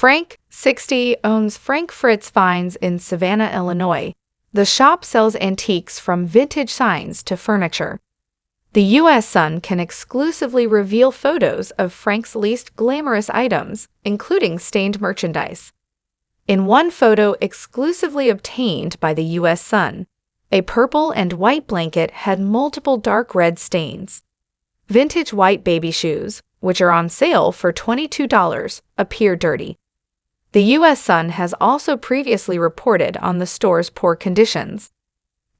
Frank, 60, owns Fritz Finds in Savannah, Illinois. The shop sells antiques from vintage signs to furniture. The U.S. Sun can exclusively reveal photos of Frank's least glamorous items, including stained merchandise. In one photo exclusively obtained by the U.S. Sun, a purple and white blanket had multiple dark red stains. Vintage white baby shoes, which are on sale for $22, appear dirty. The U.S. Sun has also previously reported on the store's poor conditions.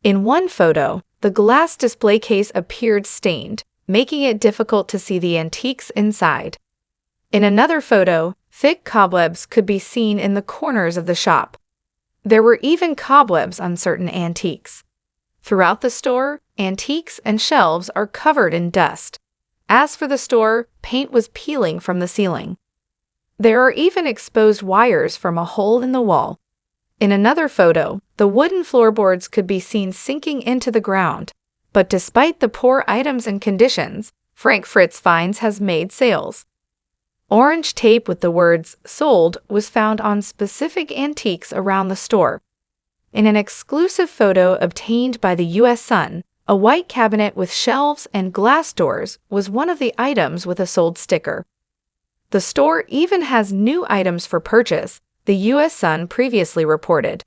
In one photo, the glass display case appeared stained, making it difficult to see the antiques inside. In another photo, thick cobwebs could be seen in the corners of the shop. There were even cobwebs on certain antiques. Throughout the store, antiques and shelves are covered in dust. As for the store, paint was peeling from the ceiling. There are even exposed wires from a hole in the wall. In another photo, the wooden floorboards could be seen sinking into the ground. But despite the poor items and conditions, Fritz Finds has made sales. Orange tape with the words "Sold" was found on specific antiques around the store. In an exclusive photo obtained by the U.S. Sun, a white cabinet with shelves and glass doors was one of the items with a sold sticker. The store even has new items for purchase, the U.S. Sun previously reported.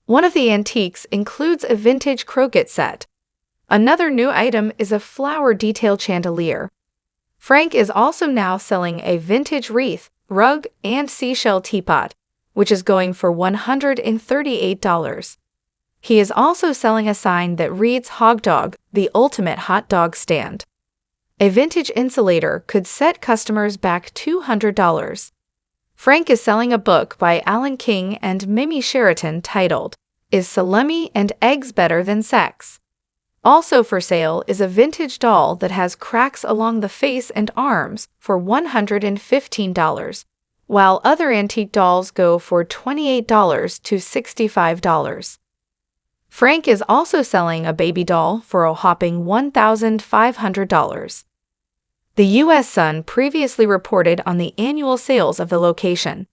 One of the antiques includes a vintage croquet set. Another new item is a flower detail chandelier. Frank is also now selling a vintage wreath, rug, and seashell teapot, which is going for $138. He is also selling a sign that reads "Hog Dog, the ultimate hot dog stand." A vintage insulator could set customers back $200. Frank is selling a book by Alan King and Mimi Sheraton titled, "Is Salami and Eggs Better Than Sex?" Also for sale is a vintage doll that has cracks along the face and arms for $115, while other antique dolls go for $28 to $65. Frank is also selling a baby doll for a whopping $1,500. The U.S. Sun previously reported on the annual sales of the location.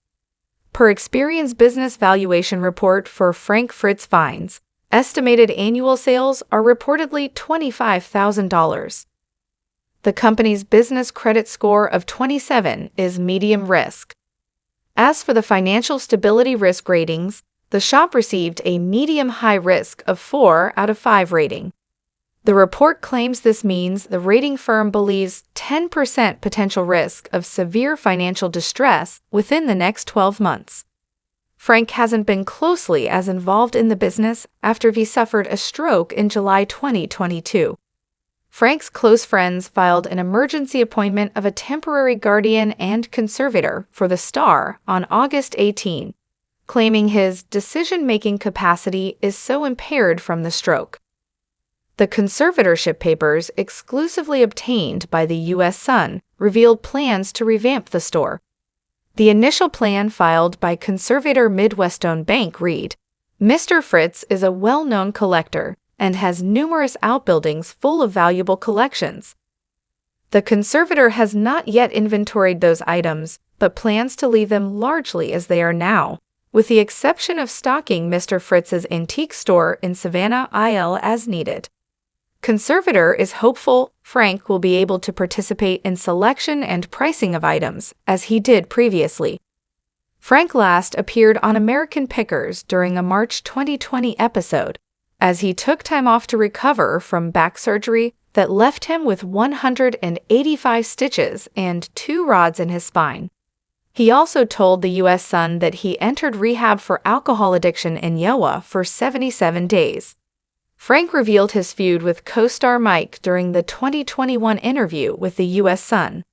Per Experian's business valuation report for Fritz Finds, estimated annual sales are reportedly $25,000. The company's business credit score of 27 is medium risk. As for the financial stability risk ratings, the shop received a medium-high risk of 4 out of 5 rating. The report claims this means the rating firm believes 10% potential risk of severe financial distress within the next 12 months. Frank hasn't been closely as involved in the business after he suffered a stroke in July 2022. Frank's close friends filed an emergency appointment of a temporary guardian and conservator for the star on August 18, claiming his decision-making capacity is so impaired from the stroke. The conservatorship papers exclusively obtained by the U.S. Sun revealed plans to revamp the store. The initial plan filed by conservator Midwestone Bank read, "Mr. Fritz is a well-known collector and has numerous outbuildings full of valuable collections." The conservator has not yet inventoried those items, but plans to leave them largely as they are now, with the exception of stocking Mr. Fritz's antique store in Savannah, IL as needed. Conservator is hopeful Frank will be able to participate in selection and pricing of items, as he did previously. Frank last appeared on American Pickers during a March 2020 episode, as he took time off to recover from back surgery that left him with 185 stitches and 2 rods in his spine. He also told the U.S. Sun that he entered rehab for alcohol addiction in Iowa for 77 days. Frank revealed his feud with co-star Mike during the 2021 interview with the U.S. Sun.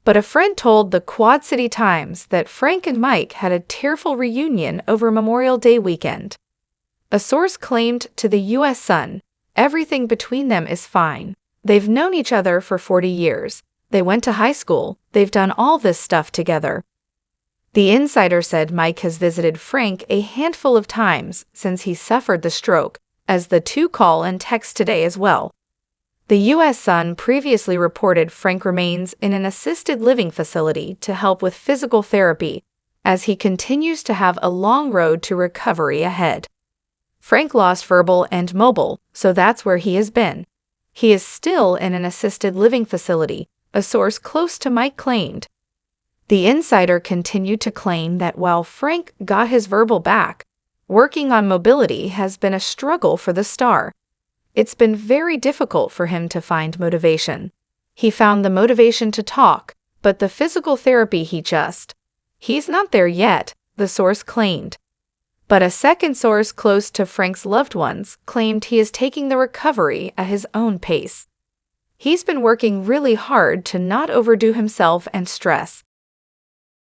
But a friend told the Quad City Times that Frank and Mike had a tearful reunion over Memorial Day weekend. A source claimed to the U.S. Sun, "Everything between them is fine. They've known each other for 40 years. They went to high school. They've done all this stuff together." The insider said Mike has visited Frank a handful of times since he suffered the stroke, as the two call and text today as well. The U.S. Sun previously reported Frank remains in an assisted living facility to help with physical therapy, as he continues to have a long road to recovery ahead. Frank lost verbal and mobile, so that's where he has been. He is still in an assisted living facility, a source close to Mike claimed. The insider continued to claim that while Frank got his verbal back, working on mobility has been a struggle for the star. It's been very difficult for him to find motivation. He found the motivation to talk, but the physical therapy he's not there yet, the source claimed. But a second source close to Frank's loved ones claimed he is taking the recovery at his own pace. He's been working really hard to not overdo himself and stress,